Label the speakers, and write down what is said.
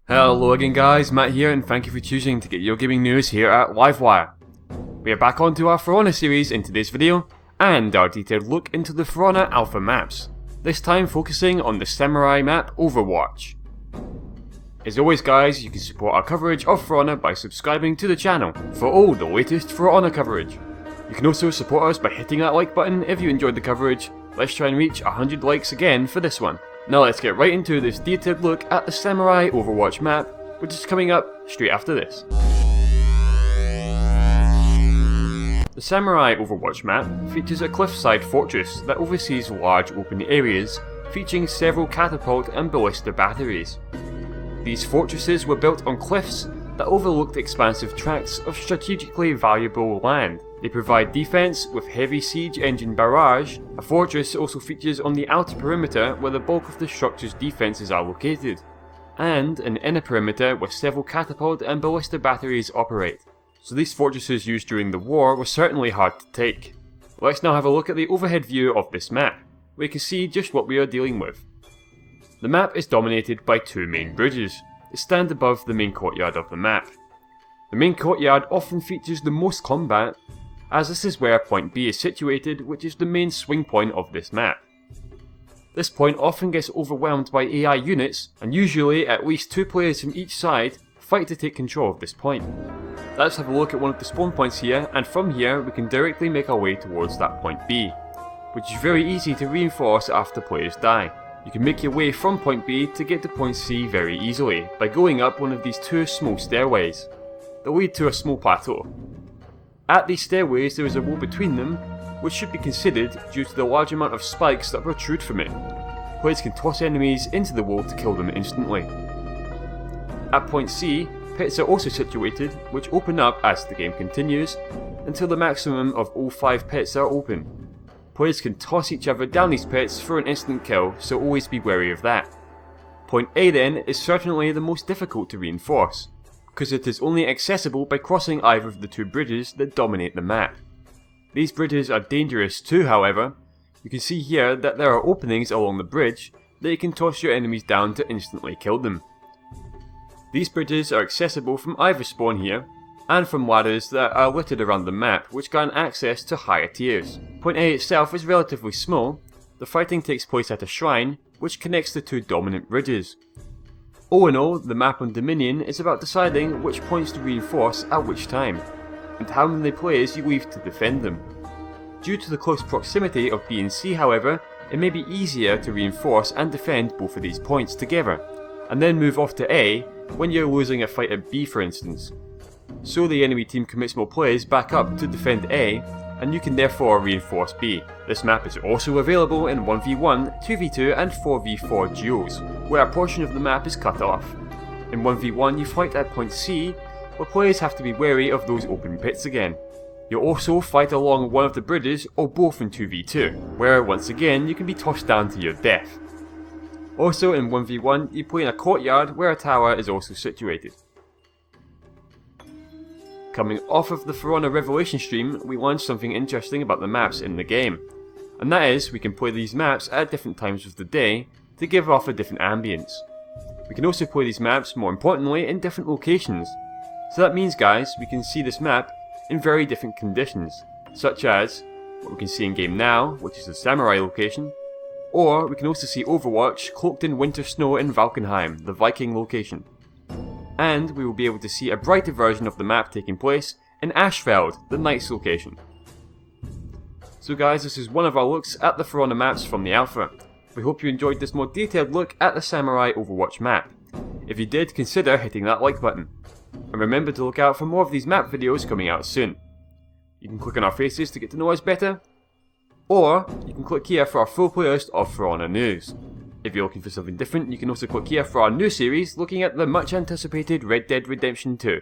Speaker 1: Hello again guys, Matt here, and thank you for choosing to get your gaming news here at Livewire. We are back onto our For Honor series in today's video, and our detailed look into the For Honor Alpha maps, this time focusing on the Samurai Map Overwatch. As always guys, you can support our coverage of For Honor by subscribing to the channel for all the latest For Honor coverage. You can also support us by hitting that like button if you enjoyed the coverage. Let's try and reach 100 likes again for this one. Now let's get right into this detailed look at the Samurai Overwatch map, which is coming up straight after this. The Samurai Overwatch map features a cliffside fortress that oversees large open areas, featuring several catapult and ballista batteries. These fortresses were built on cliffs that overlooked expansive tracts of strategically valuable land. They provide defense with heavy siege engine barrage. A fortress also features on the outer perimeter where the bulk of the structure's defenses are located, and an inner perimeter where several catapult and ballista batteries operate. So these fortresses used during the war were certainly hard to take. Let's now have a look at the overhead view of this map, where you can see just what we are dealing with. The map is dominated by two main bridges that stand above the main courtyard of the map. The main courtyard often features the most combat, as this is where point B is situated, which is the main swing point of this map. This point often gets overwhelmed by AI units, and usually at least two players from each side fight to take control of this point. Let's have a look at one of the spawn points here, and from here we can directly make our way towards that point B, which is very easy to reinforce after players die. You can make your way from point B to get to point C very easily by going up one of these two small stairways that lead to a small plateau. At these stairways there is a wall between them, which should be considered due to the large amount of spikes that protrude from it. Players can toss enemies into the wall to kill them instantly. At point C, pits are also situated, which open up as the game continues, until the maximum of all 5 pits are open. Players can toss each other down these pits for an instant kill, so always be wary of that. Point A then is certainly the most difficult to reinforce, because it is only accessible by crossing either of the two bridges that dominate the map. These bridges are dangerous too, however. You can see here that there are openings along the bridge that you can toss your enemies down to instantly kill them. These bridges are accessible from either spawn here, and from ladders that are littered around the map which grant access to higher tiers. Point A itself is relatively small. The fighting takes place at a shrine which connects the two dominant bridges. All in all, the map on Dominion is about deciding which points to reinforce at which time, and how many players you leave to defend them. Due to the close proximity of B and C, however, it may be easier to reinforce and defend both of these points together, and then move off to A when you're losing a fight at B for instance. So the enemy team commits more players back up to defend A, and you can therefore reinforce B. This map is also available in 1v1, 2v2 and 4v4 duos, where a portion of the map is cut off. In 1v1 you fight at point C, where players have to be wary of those open pits again. You'll also fight along one of the bridges or both in 2v2, where once again you can be tossed down to your death. Also in 1v1 you play in a courtyard where a tower is also situated. Coming off of the For Honor Revelation stream, we learned something interesting about the maps in the game, and that is we can play these maps at different times of the day to give off a different ambience. We can also play these maps, more importantly, in different locations, so that means guys, we can see this map in very different conditions, such as what we can see in game now, which is the Samurai location, or we can also see Overwatch cloaked in winter snow in Valkenheim, the Viking location. And we will be able to see a brighter version of the map taking place in Ashfeld, the Knights location. So guys, this is one of our looks at the For Honor maps from the alpha. We hope you enjoyed this more detailed look at the Samurai Overwatch map. If you did, consider hitting that like button. And remember to look out for more of these map videos coming out soon. You can click on our faces to get to know us better, or you can click here for our full playlist of For Honor news. If you're looking for something different, you can also click here for our new series looking at the much anticipated Red Dead Redemption 2.